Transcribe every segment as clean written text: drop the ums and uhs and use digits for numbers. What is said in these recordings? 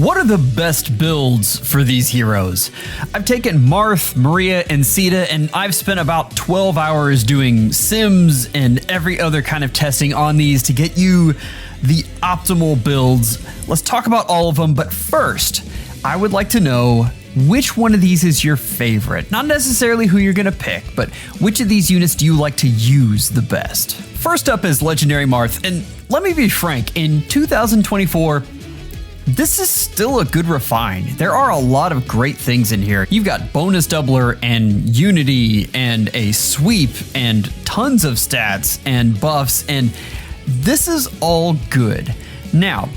What are the best builds for these heroes? I've taken Marth, Maria, and Caeda, and I've spent about 12 hours doing sims and every other kind of testing on these to get you the optimal builds. Let's talk about all of them, but first, I would like to know which one of these is your favorite. Not necessarily who you're gonna pick, but which of these units do you like to use the best? First up is Legendary Marth, and let me be frank, in 2024, this is still a good refine. There are a lot of great things in here. You've got bonus doubler and unity and a sweep and tons of stats and buffs, and this is all good. Now,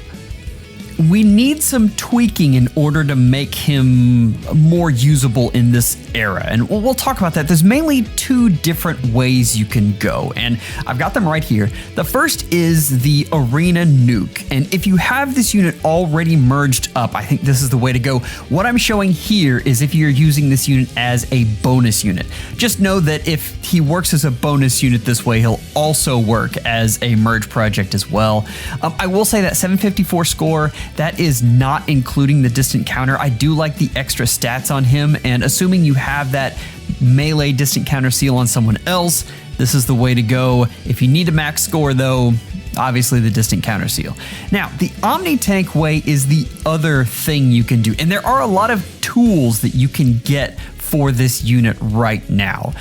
we need some tweaking in order to make him more usable in this era, and we'll talk about that. There's mainly two different ways you can go, and I've got them right here. The first is the Arena Nuke, and if you have this unit already merged up, I think this is the way to go. What I'm showing here is if you're using this unit as a bonus unit. Just know that if he works as a bonus unit this way, he'll also work as a merge project as well. I will say that 754 score, that is not including the distant counter. I do like the extra stats on him, and assuming you have that melee distant counter seal on someone else, this is the way to go. If you need a max score though, obviously the distant counter seal. Now, the Omni Tank way is the other thing you can do, and there are a lot of tools that you can get for this unit right now.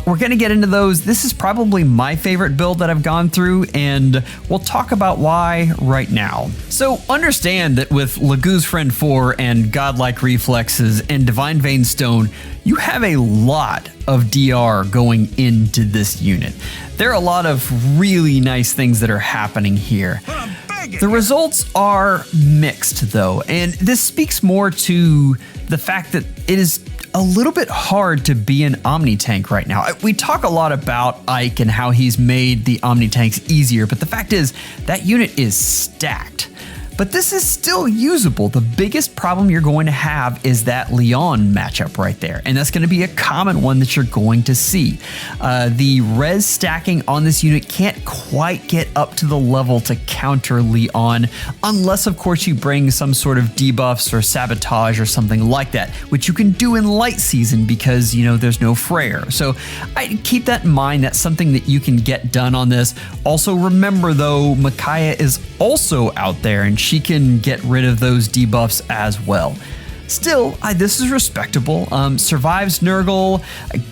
We're gonna get into those. This is probably my favorite build that I've gone through, and we'll talk about why right now. So understand that with Lagu's Friend 4 and Godlike Reflexes and Divine Vein Stone, you have a lot of DR going into this unit. There are a lot of really nice things that are happening here. The results are mixed though, and this speaks more to the fact that it is a little bit hard to be an Omni Tank right now. We talk a lot about Ike and how he's made the Omni Tanks easier, but the fact is that unit is stacked. But this is still usable. The biggest problem you're going to have is that Leon matchup right there, and that's going to be a common one that you're going to see. The res stacking on this unit can't quite get up to the level to counter Leon, unless of course you bring some sort of debuffs or sabotage or something like that, which you can do in light season because, you know, there's no Freyr. So I keep that in mind. That's something that you can get done on this. Also remember though, Micaiah is also out there, and she can get rid of those debuffs as well. Still, this is respectable. Survives Nurgle,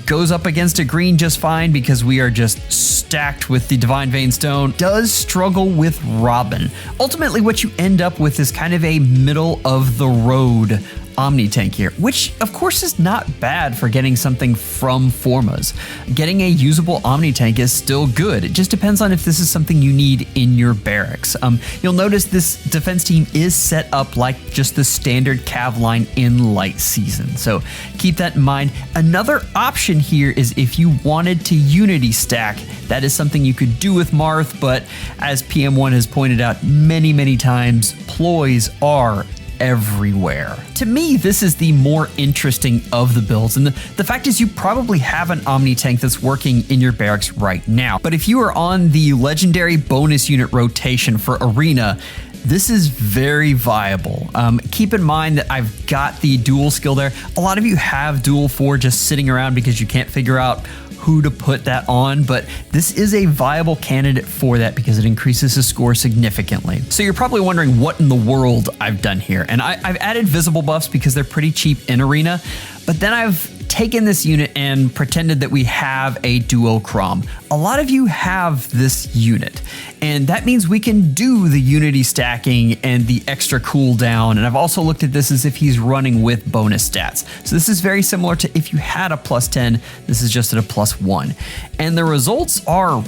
goes up against a green just fine because we are just stacked with the Divine Vein Stone. Does struggle with Robin. Ultimately, what you end up with is kind of a middle of the road Omni Tank here, which of course is not bad for getting something from Formas. Getting a usable Omni Tank is still good. It just depends on if this is something you need in your barracks. You'll notice this defense team is set up like just the standard Cav line in light season, so keep that in mind. Another option here is if you wanted to unity stack, that is something you could do with Marth, but as PM1 has pointed out many times, ploys are everywhere. To me, this is the more interesting of the builds, and the fact is you probably have an Omni Tank that's working in your barracks right now. But if you are on the legendary bonus unit rotation for Arena, this is very viable. Keep in mind that I've got the dual skill there. A lot of you have dual 4 just sitting around because you can't figure out who to put that on, but this is a viable candidate for that because it increases his score significantly. So you're probably wondering what in the world I've done here, and I've added visible buffs because they're pretty cheap in Arena, but then I've taken this unit and pretended that we have a duo Crom. A lot of you have this unit, and that means we can do the unity stacking and the extra cooldown, and I've also looked at this as if he's running with bonus stats. So this is very similar to if you had a +10, this is just at a +1. And the results are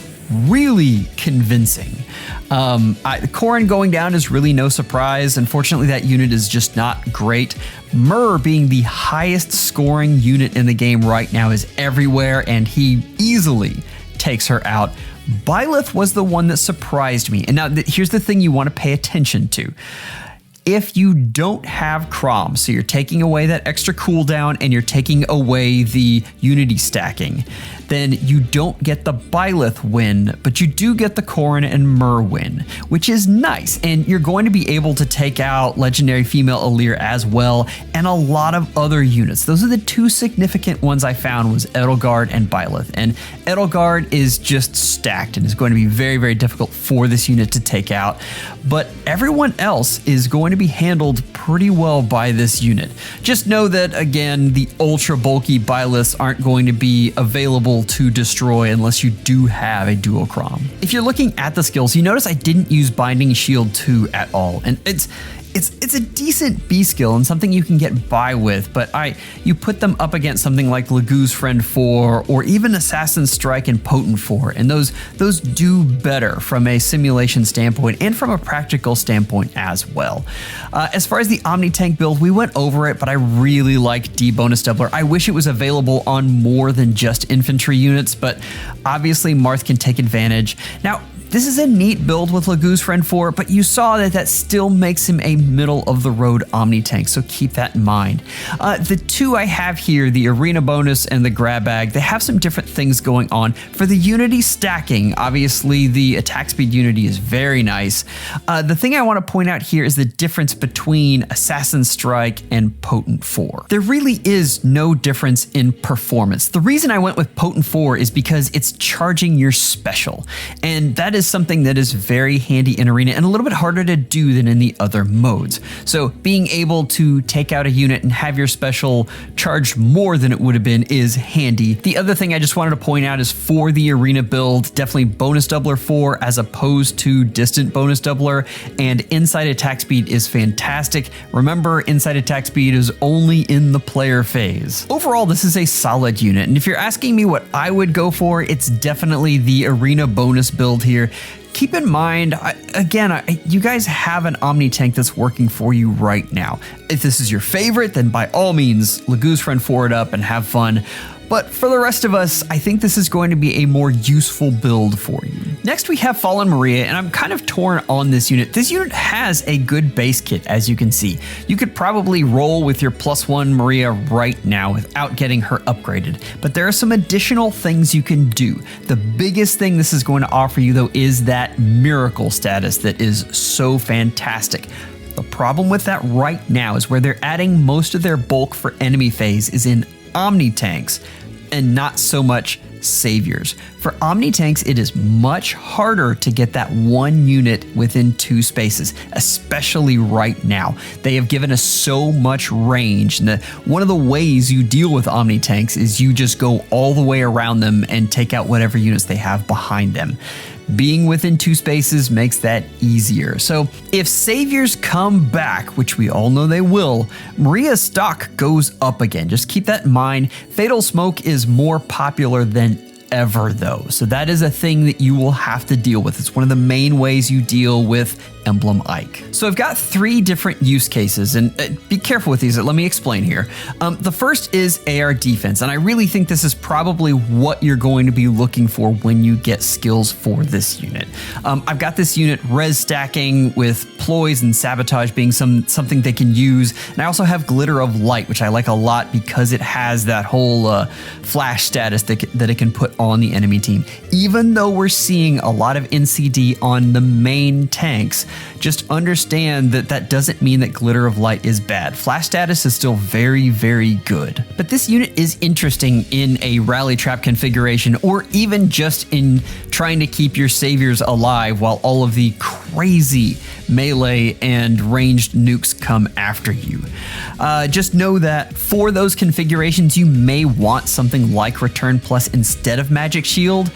really convincing. Corrin going down is really no surprise. Unfortunately, that unit is just not great. Myrrh being the highest scoring unit in the game right now is everywhere, and he easily takes her out. Byleth was the one that surprised me. And now here's the thing you want to pay attention to. If you don't have Crom, so you're taking away that extra cooldown and you're taking away the unity stacking, then you don't get the Byleth win, but you do get the Corrin and Myrrh win, which is nice. And you're going to be able to take out Legendary Female Alir as well, and a lot of other units. Those are the two significant ones I found, was Edelgard and Byleth. And Edelgard is just stacked and is going to be very, very difficult for this unit to take out. But everyone else is going to be handled pretty well by this unit. Just know that, again, the ultra bulky Byleths aren't going to be available to destroy unless you do have a duochrome. If you're looking at the skills, you notice I didn't use Binding Shield 2 at all. And it's a decent B skill and something you can get by with, but you put them up against something like Legu's Friend 4 or even Assassin's Strike and Potent 4, and those do better from a simulation standpoint and from a practical standpoint as well. As far as the Omni Tank build, we went over it, but I really like D bonus doubler. I wish it was available on more than just infantry units, but obviously Marth can take advantage. Now, this is a neat build with Legu's Friend 4, but you saw that still makes him a middle-of-the-road Omni Tank, so keep that in mind. The two I have here, the Arena bonus and the Grab Bag, they have some different things going on. For the Unity stacking, obviously the attack speed Unity is very nice. The thing I want to point out here is the difference between Assassin's Strike and Potent 4. There really is no difference in performance. The reason I went with Potent 4 is because it's charging your special, and that is something that is very handy in Arena and a little bit harder to do than in the other modes. So being able to take out a unit and have your special charged more than it would have been is handy. The other thing I just wanted to point out is for the Arena build, definitely bonus doubler 4 as opposed to distant bonus doubler, and inside attack speed is fantastic. Remember, inside attack speed is only in the player phase. Overall, this is a solid unit, and if you're asking me what I would go for, it's definitely the Arena bonus build here. Keep in mind, you guys have an Omni Tank that's working for you right now. If this is your favorite, then by all means, Legu's Friend 4 it up and have fun. But for the rest of us, I think this is going to be a more useful build for you. Next, we have Fallen Maria, and I'm kind of torn on this unit. This unit has a good base kit, as you can see. You could probably roll with your +1 Maria right now without getting her upgraded, but there are some additional things you can do. The biggest thing this is going to offer you, though, is that miracle status that is so fantastic. The problem with that right now is where they're adding most of their bulk for enemy phase is in Omni Tanks, and not so much saviors. For Omni Tanks, it is much harder to get that one unit within 2 spaces, especially right now. They have given us so much range, and one of the ways you deal with Omni Tanks is you just go all the way around them and take out whatever units they have behind them. Being within 2 spaces makes that easier. So if saviors come back, which we all know they will, Maria's stock goes up again. Just keep that in mind. Fatal Smoke is more popular than ever, though. So that is a thing that you will have to deal with. It's one of the main ways you deal with Emblem Ike. So I've got 3 different use cases, and be careful with these. Let me explain here. The first is AR defense, and I really think this is probably what you're going to be looking for when you get skills for this unit. I've got this unit res stacking with ploys and sabotage being something they can use, and I also have Glitter of Light, which I like a lot because it has that whole flash status that it can put on the enemy team. Even though we're seeing a lot of NCD on the main tanks, just understand that that doesn't mean that Glitter of Light is bad. Flash status is still very, very good. But this unit is interesting in a rally trap configuration, or even just in trying to keep your saviors alive while all of the crazy melee and ranged nukes come after you. Just know that for those configurations, you may want something like Return Plus instead of Magic Shield.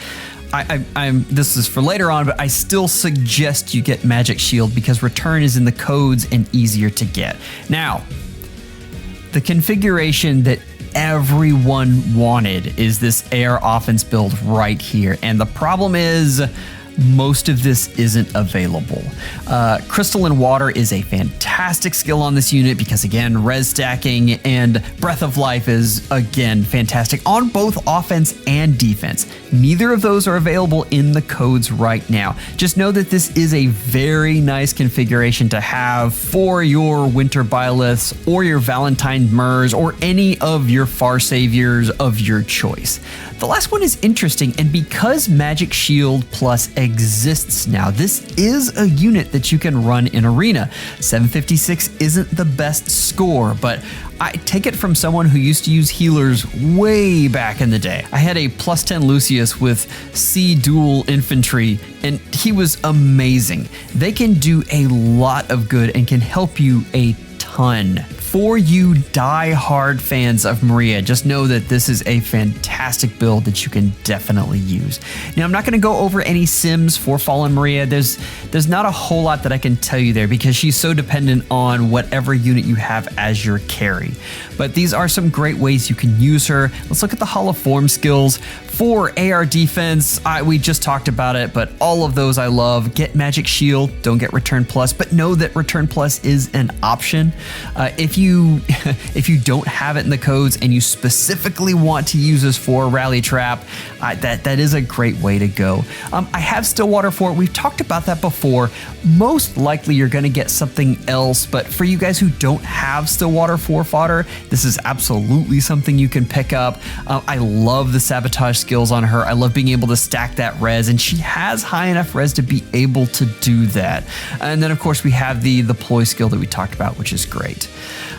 This is for later on, but I still suggest you get Magic Shield because Return is in the codes and easier to get. Now, the configuration that everyone wanted is this AR offense build right here. And the problem is most of this isn't available. Crystal and Water is a fantastic skill on this unit because, again, res stacking, and Breath of Life is, again, fantastic on both offense and defense. Neither of those are available in the codes right now. Just know that this is a very nice configuration to have for your Winter Byleths or your Valentine Murs or any of your Far Saviors of your choice. The last one is interesting, and because Magic Shield Plus exists now, this is a unit that you can run in Arena. 756 isn't the best score, but I take it from someone who used to use healers way back in the day. I had a +10 Lucius with C dual infantry, and he was amazing. They can do a lot of good and can help you a ton. For you die-hard fans of Maria, just know that this is a fantastic build that you can definitely use. Now, I'm not going to go over any sims for Fallen Maria. There's not a whole lot that I can tell you there because she's so dependent on whatever unit you have as your carry. But these are some great ways you can use her. Let's look at the Hall of Form skills. For AR defense, we just talked about it, but all of those I love. Get Magic Shield, don't get Return Plus, but know that Return Plus is an option. If you don't have it in the codes and you specifically want to use this for Rally Trap, that is a great way to go. I have Stillwater for it. We've talked about that before. Most likely you're going to get something else, but for you guys who don't have Stillwater 4 fodder, this is absolutely something you can pick up. I love the Sabotage skills on her. I love being able to stack that res, and she has high enough res to be able to do that. And then of course we have the ploy skill that we talked about, which is great.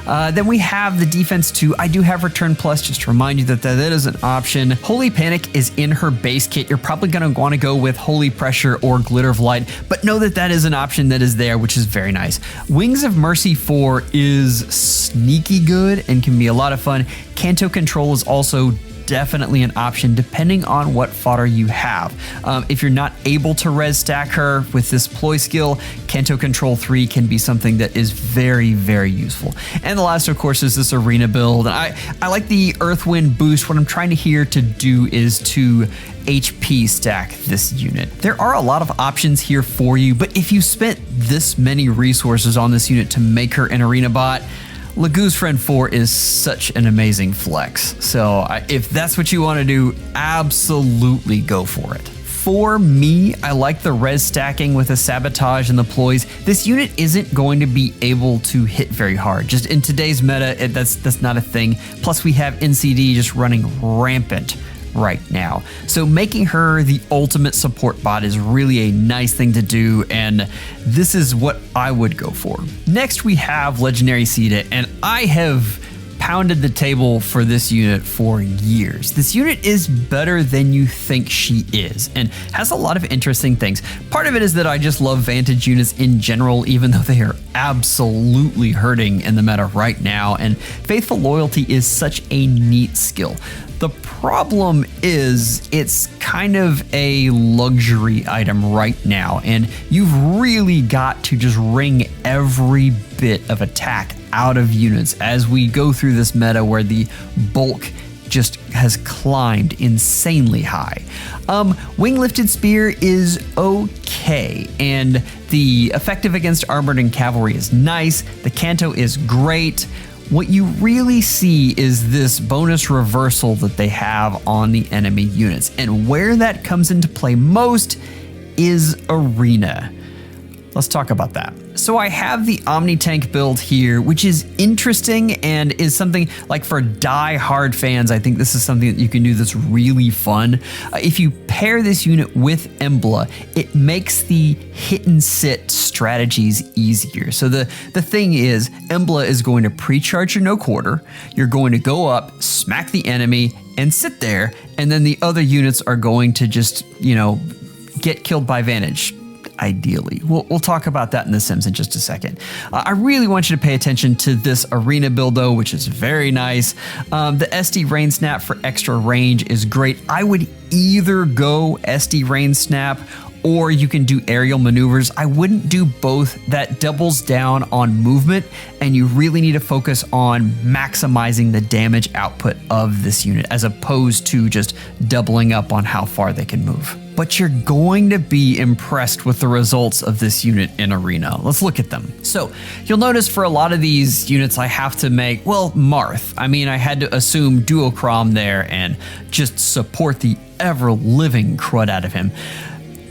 Then we have the defense too. I do have Return Plus, just to remind you that is an option. Holy Panic is in her base kit. You're probably going to want to go with Holy Pressure or Glitter of Light, but know that is an option that is there, which is very nice. Wings of Mercy 4 is sneaky good and can be a lot of fun. Canto Control is also definitely an option depending on what fodder you have. If you're not able to res stack her with this ploy skill, Canto Control 3 can be something that is very, very useful. And the last, of course, is this Arena build. I like the Earthwind boost. What I'm trying to do is to HP stack this unit. There are a lot of options here for you, but if you spent this many resources on this unit to make her an Arena bot, Lagoo's Friend 4 is such an amazing flex. So if that's what you want to do, absolutely go for it. For me, I like the res stacking with the Sabotage and the ploys. This unit isn't going to be able to hit very hard. Just in today's meta, that's not a thing. Plus we have NCD just running rampant right now. So making her the ultimate support bot is really a nice thing to do, and this is what I would go for. Next we have Legendary Caeda, and I have pounded the table for this unit for years. This unit is better than you think she is and has a lot of interesting things. Part of it is that I just love Vantage units in general, even though they are absolutely hurting in the meta right now, and Faithful Loyalty is such a neat skill. The problem is it's kind of a luxury item right now, and you've really got to just wring every bit of attack out of units as we go through this meta where the bulk just has climbed insanely high. Wing Lifted Spear is okay, and the effective against armored and cavalry is nice. The Canto is great. What you really see is this bonus reversal that they have on the enemy units, and where that comes into play most is Arena. Let's talk about that. So I have the Omni Tank build here, which is interesting and is something like for die-hard fans. I think this is something that you can do that's really fun. If you pair this unit with Embla, it makes the hit and sit strategies easier. So the thing is, Embla is going to pre-charge your no quarter. You're going to go up, smack the enemy, and sit there, and then the other units are going to just, get killed by Vantage. Ideally. We'll talk about that in The Sims in just a second. I really want you to pay attention to this Arena build though, which is very nice. The SD Rain Snap for extra range is great. I would either go SD Rain Snap or you can do aerial maneuvers. I wouldn't do both. That doubles down on movement, and you really need to focus on maximizing the damage output of this unit as opposed to just doubling up on how far they can move. but you're going to be impressed with the results of this unit in Arena. Let's look at them. So you'll notice for a lot of these units, I have to make, well, Marth. I mean, I had to assume duochrome there and just support the ever-living crud out of him.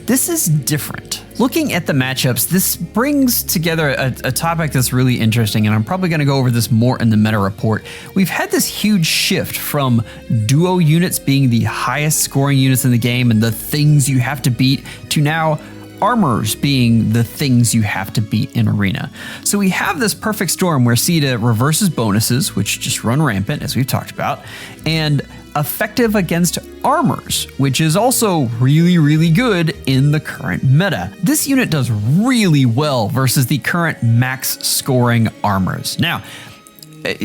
This is different. Looking at the matchups, this brings together a topic that's really interesting, and I'm probably going to go over this more in the meta report. We've had this huge shift from duo units being the highest scoring units in the game and the things you have to beat, to now armors being the things you have to beat in Arena. So we have this perfect storm where Caeda reverses bonuses, which just run rampant, as we've talked about, and effective against armors, which is also really, really good in the current meta. This unit does really well versus the current max scoring armors. Now,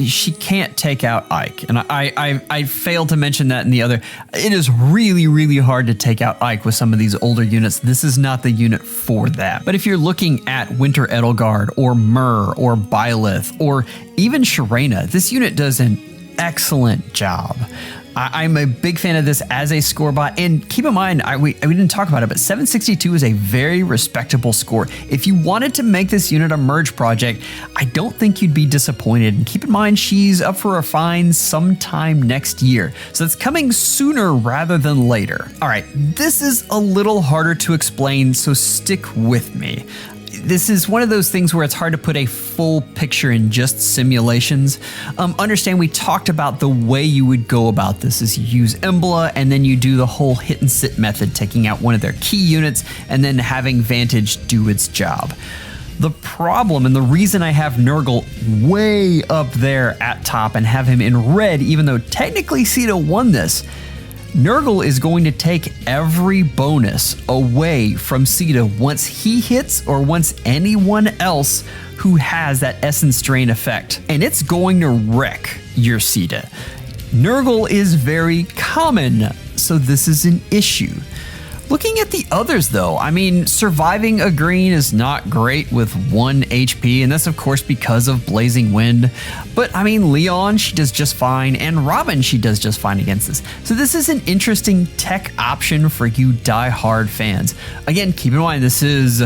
she can't take out Ike, and I failed to mention that in the other. It is really, really hard to take out Ike with some of these older units. This is not the unit for that. But if you're looking at Winter Edelgard or Myrrh or Byleth or even Sharena, this unit does an excellent job. I'm a big fan of this as a score bot, and keep in mind, we didn't talk about it, but 762 is a very respectable score. If you wanted to make this unit a merge project, I don't think you'd be disappointed. And keep in mind, she's up for refine sometime next year, so it's coming sooner rather than later. All right, this is a little harder to explain, so stick with me. This is one of those things where it's hard to put a full picture in just simulations. Understand, we talked about the way you would go about this is you use Embla and then you do the whole hit and sit method, taking out one of their key units and then having Vantage do its job. The problem, and the reason I have Nurgle way up there at top and have him in red, even though technically Caeda won this, Nurgle is going to take every bonus away from Caeda once he hits or once anyone else who has that Essence Drain effect. And it's going to wreck your Caeda. Nurgle is very common, so this is an issue. Looking at the others though, I mean, surviving a green is not great with 1 HP, and that's of course because of Blazing Wind. But I mean, Leon, she does just fine, and Robin, she does just fine against this. So this is an interesting tech option for you die-hard fans. Again, keep in mind, this is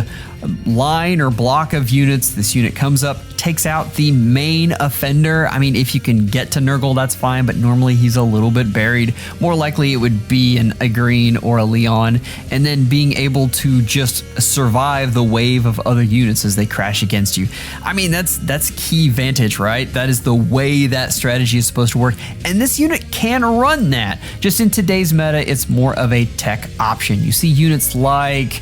line or block of units. This unit comes up, takes out the main offender. I mean, if you can get to Nurgle, that's fine, but normally he's a little bit buried. More likely it would be a green or a Leon, and then being able to just survive the wave of other units as they crash against you. I mean, that's key Vantage, right? That is the way that strategy is supposed to work, and this unit can run that. Just in today's meta, it's more of a tech option. You see units like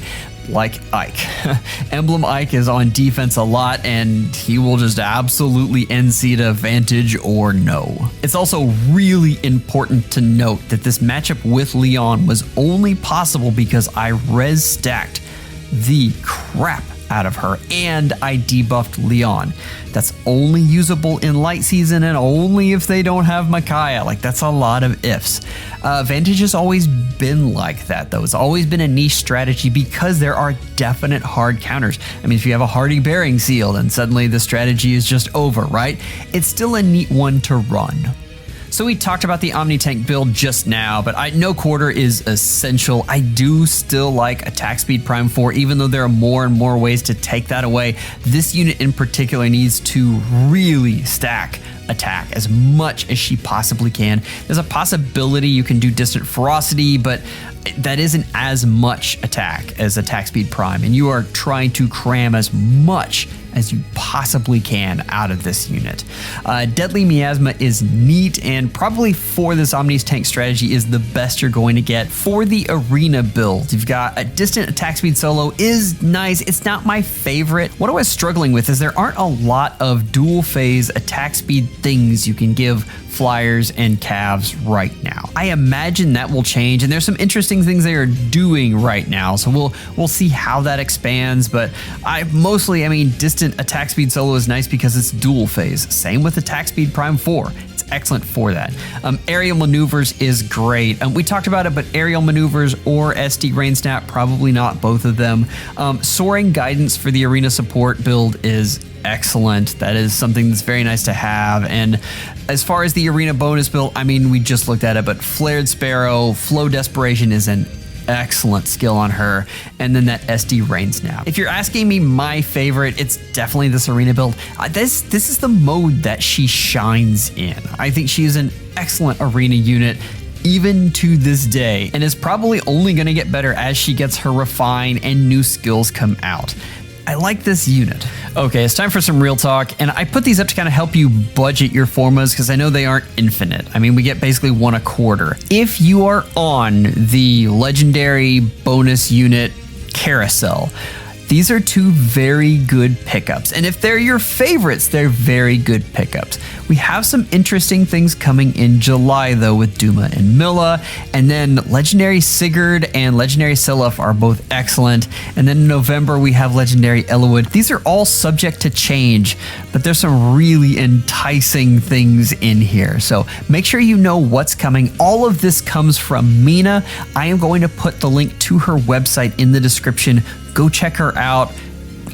Ike. Emblem Ike is on defense a lot, and he will just absolutely end Caeda, Vantage or no. It's also really important to note that this matchup with Leon was only possible because I res stacked the crap out of her and I debuffed Leon. That's only usable in light season and only if they don't have Micaiah. Like, that's a lot of ifs. Vantage has always been like that though. It's always been a niche strategy because there are definite hard counters. I mean, if you have a Hardy Bearing Seal, then suddenly the strategy is just over, right? It's still a neat one to run. So we talked about the Omni Tank build just now, but no quarter is essential. I do still like Attack Speed Prime 4, even though there are more and more ways to take that away. This unit in particular needs to really stack attack as much as she possibly can. There's a possibility you can do Distant Ferocity, but that isn't as much attack as Attack Speed Prime, and you are trying to cram as much as you possibly can out of this unit. Deadly Miasma is neat, and probably for this Omni's Tank strategy is the best you're going to get. For the Arena build, you've got a Distant Attack Speed Solo is nice. It's not my favorite. What I was struggling with is there aren't a lot of dual phase attack speed things you can give flyers and calves right now. I imagine that will change, and there's some interesting things they are doing right now, so we'll see how that expands. But I mean, Distant Attack Speed Solo is nice because it's dual phase. Same with Attack Speed Prime 4. It's excellent for that. Aerial Maneuvers is great. We talked about it, but Aerial Maneuvers or SD Rain Snap, probably not both of them. Soaring Guidance for the Arena support build is excellent. That is something that's very nice to have. And as far as the Arena bonus build, I mean, we just looked at it, but Flared Sparrow, Flow Desperation is an excellent skill on her. And then that SD rain snap. If you're asking me my favorite, it's definitely this arena build. This is the mode that she shines in. I think she is an excellent arena unit even to this day, and is probably only going to get better as she gets her refine and new skills come out. I like this unit. Okay, it's time for some real talk, and I put these up to kind of help you budget your Formas because I know they aren't infinite. I mean, we get basically 1 a quarter. If you are on the legendary bonus unit carousel, these are 2 very good pickups. And if they're your favorites, they're very good pickups. We have some interesting things coming in July, though, with Duma and Milla. And then Legendary Sigurd and Legendary Silaf are both excellent. And then in November, we have Legendary Elowood. These are all subject to change, but there's some really enticing things in here. So make sure you know what's coming. All of this comes from Mina. I am going to put the link to her website in the description. Go check her out.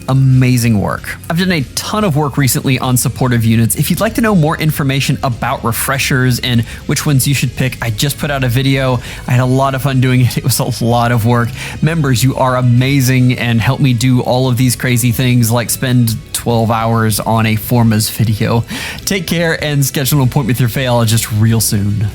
Amazing work. I've done a ton of work recently on supportive units. If you'd like to know more information about refreshers and which ones you should pick, I just put out a video. I had a lot of fun doing it. It was a lot of work. Members, you are amazing and help me do all of these crazy things like spend 12 hours on a Formas video. Take care and schedule an appointment with your FEHologist real soon.